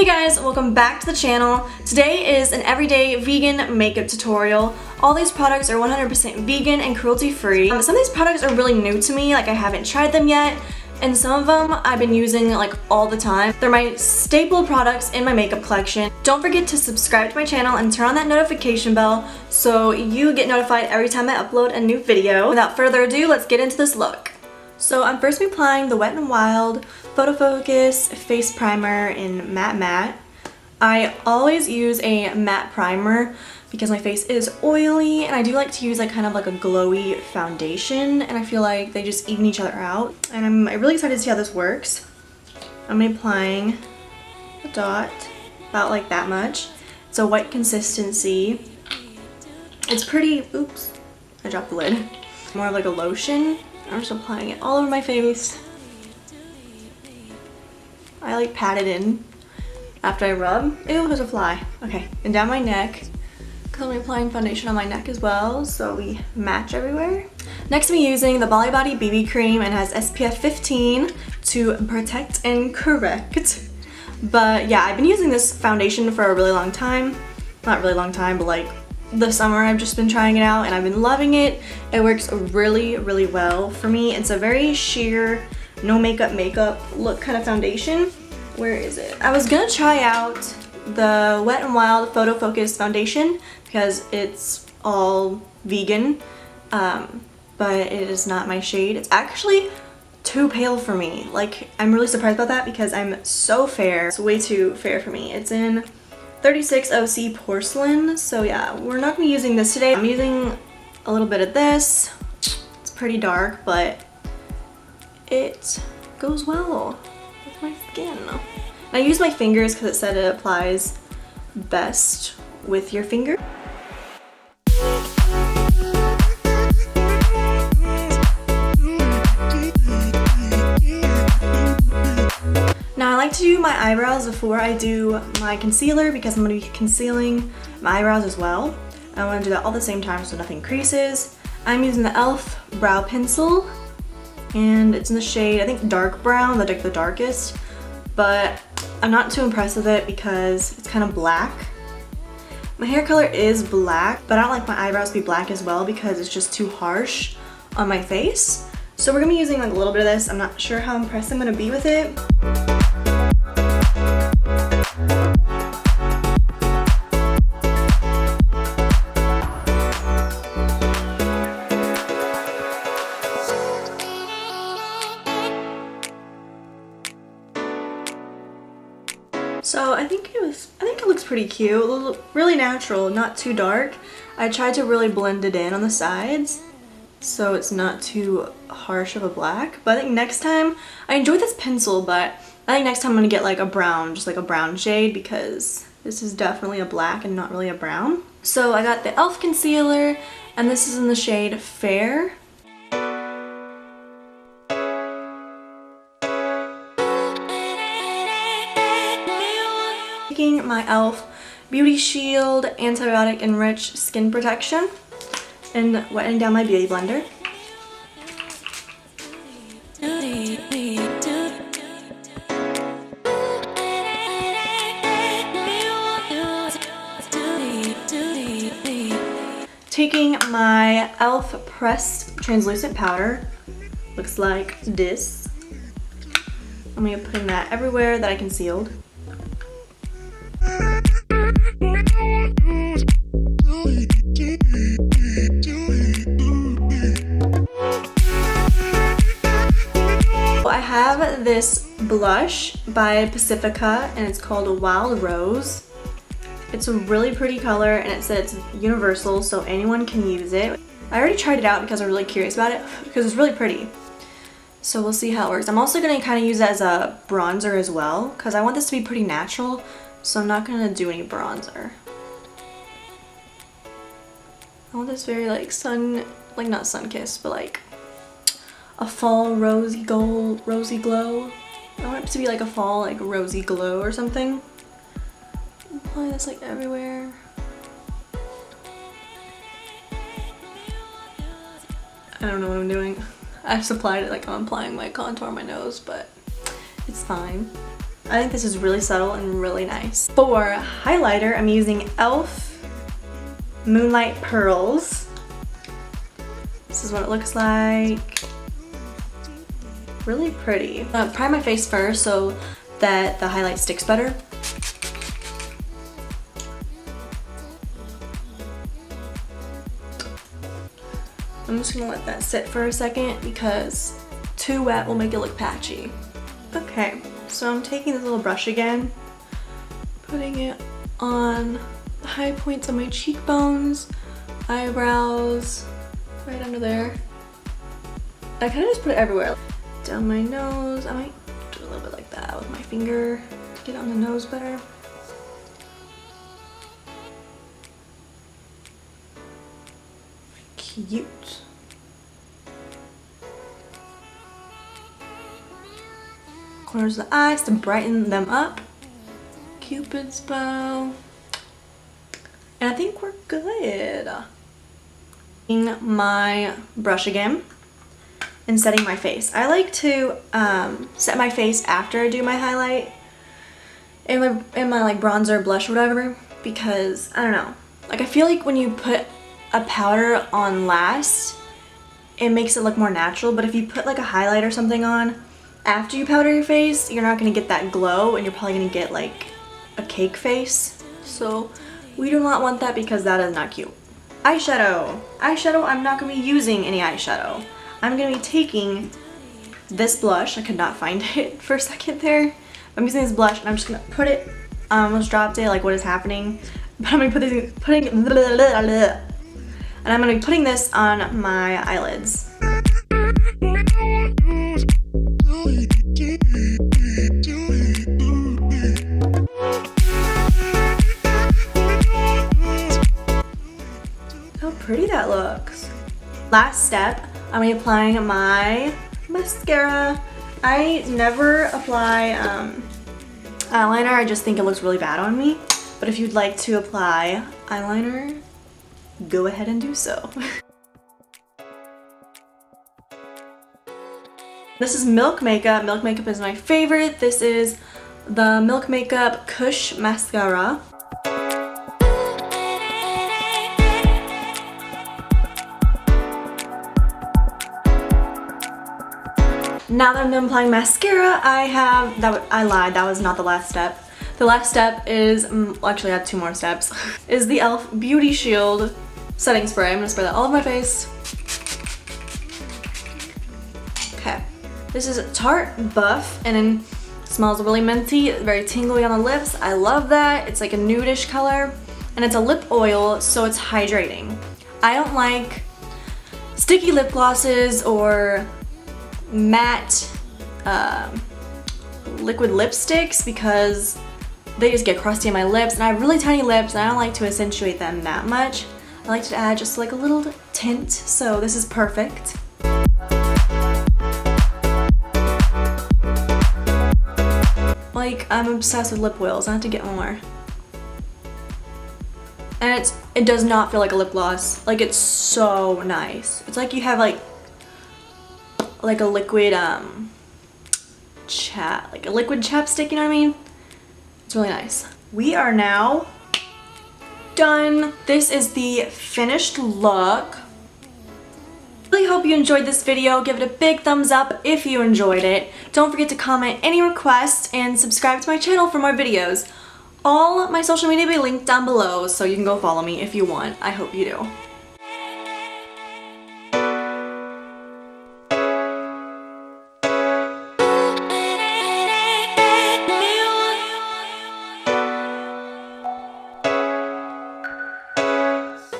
guys, welcome back to the channel. Today is an everyday vegan makeup tutorial. All these products are 100% vegan and cruelty-free. Some of these products are really new to me, like I haven't tried them yet, and some of them I've been using like all the time. They're my staple products in my makeup collection. Don't forget to subscribe to my channel and turn on that notification bell so you get notified every time I upload a new video. Without further ado, let's get into this look. So I'm first applying the Wet n Wild Photo Focus Face Primer in Matte Matte. I always use a matte primer because my face is oily, and I do like to use like kind of like a glowy foundation, and I feel like they just even each other out. And I'm really excited to see how this works. I'm applying a dot, about like that much. It's a white consistency. It's pretty, oops, I dropped the lid. More of like a lotion. I'm just applying it all over my face. I like pat it in after I rub. Ew, there's a fly. Okay, and down my neck, because I'm applying foundation on my neck as well, so we match everywhere. Next, I'm using the Bali Body BB cream, and it has SPF 15 to protect and correct. But yeah, I've been using this foundation for a really long time. Not really long time, but like the summer I've just been trying it out and I've been loving it. It works really well for me. It's a very sheer, no makeup look kind of foundation. Where is it? I was gonna try out the Wet n Wild Photo Focus foundation because it's all vegan, but it is not my shade. It's actually too pale for me. Like, I'm really surprised about that because I'm so fair. It's way too fair for me. It's in 36 OC Porcelain, so yeah, we're not gonna be using this today. I'm using a little bit of this. It's pretty dark, but it goes well with my skin. And I use my fingers because it said it applies best with your finger. Now I like to do my eyebrows before I do my concealer because I'm going to be concealing my eyebrows as well. I want to do that all at the same time so nothing creases. I'm using the e.l.f. brow pencil, and it's in the shade, I think, dark brown, like the darkest, but I'm not too impressed with it because it's kind of black. My hair color is black, but I don't like my eyebrows to be black as well because it's just too harsh on my face. So we're going to be using like a little bit of this. I'm not sure how impressed I'm going to be with it. So I think it looks pretty cute, really natural, not too dark. I tried to really blend it in on the sides so it's not too harsh of a black. But I think next time, I enjoyed this pencil, but I think next time I'm gonna get like a brown, just like a brown shade, because this is definitely a black and not really a brown. So I got the e.l.f. concealer, and this is in the shade Fair. Taking my e.l.f. Beauty Shield Antibiotic Enriched Skin Protection and wetting down my beauty blender. Taking my e.l.f. Pressed Translucent Powder, looks like this. I'm going to be putting that everywhere that I concealed. I have this blush by Pacifica, and it's called Wild Rose. It's a really pretty color, and it says it's universal, so anyone can use it. I already tried it out because I'm really curious about it because it's really pretty. So we'll see how it works. I'm also going to kind of use it as a bronzer as well because I want this to be pretty natural, so I'm not going to do any bronzer. I want this very like not sun-kissed, but like a fall rosy glow. I want it to be like a fall like rosy glow or something. Apply this like everywhere. I don't know what I'm doing. I just applied it like I'm applying my contour on my nose, but it's fine. I think this is really subtle and really nice. For highlighter, I'm using e.l.f. Moonlight Pearls. This is what it looks like. Really pretty. I'm gonna prime my face first so that the highlight sticks better. I'm just gonna let that sit for a second because too wet will make it look patchy. Okay, so I'm taking this little brush again, putting it on the high points of my cheekbones, eyebrows, right under there. I kind of just put it everywhere. Down my nose. I might do a little bit like that with my finger to get on the nose better. Cute. Corners of the eyes to brighten them up. Cupid's bow. And I think we're good. My brush again and setting my face. I like to set my face after I do my highlight and my like bronzer, blush, whatever, because I don't know. Like I feel like when you put a powder on last, it makes it look more natural, but if you put like a highlight or something on after you powder your face, you're not gonna get that glow and you're probably gonna get like a cake face. So we do not want that because that is not cute. Eyeshadow. Eyeshadow, I'm not gonna be using any eyeshadow. I'm gonna be taking this blush. I could not find it for a second there. I'm using this blush and I'm just gonna put it, I almost dropped it, like what is happening? But I'm gonna put this, and I'm gonna be putting this on my eyelids. How pretty that looks. Last step, I'm gonna be applying my mascara. I never apply eyeliner, I just think it looks really bad on me. But if you'd like to apply eyeliner, go ahead and do so. This is Milk Makeup. Milk Makeup is my favorite. This is the Milk Makeup Kush Mascara. Now that I'm done applying mascara, I lied, that was not the last step. The last step is, actually I have two more steps, is the e.l.f. Beauty Shield setting spray. I'm gonna spray that all over my face. Okay, this is Tarte Buff and it smells really minty, very tingly on the lips. I love that. It's like a nudish color and it's a lip oil, so it's hydrating. I don't like sticky lip glosses or matte liquid lipsticks because they just get crusty on my lips, and I have really tiny lips and I don't like to accentuate them that much. I like to add just like a little tint, so this is perfect. Like, I'm obsessed with lip oils. I have to get more. And it does not feel like a lip gloss. Like, it's so nice. It's like you have like a liquid chapstick, you know what I mean? It's really nice. We are now done. This is the finished look. Really hope you enjoyed this video. Give it a big thumbs up if you enjoyed it. Don't forget to comment any requests and subscribe to my channel for more videos. All my social media will be linked down below, so you can go follow me if you want. I hope you do.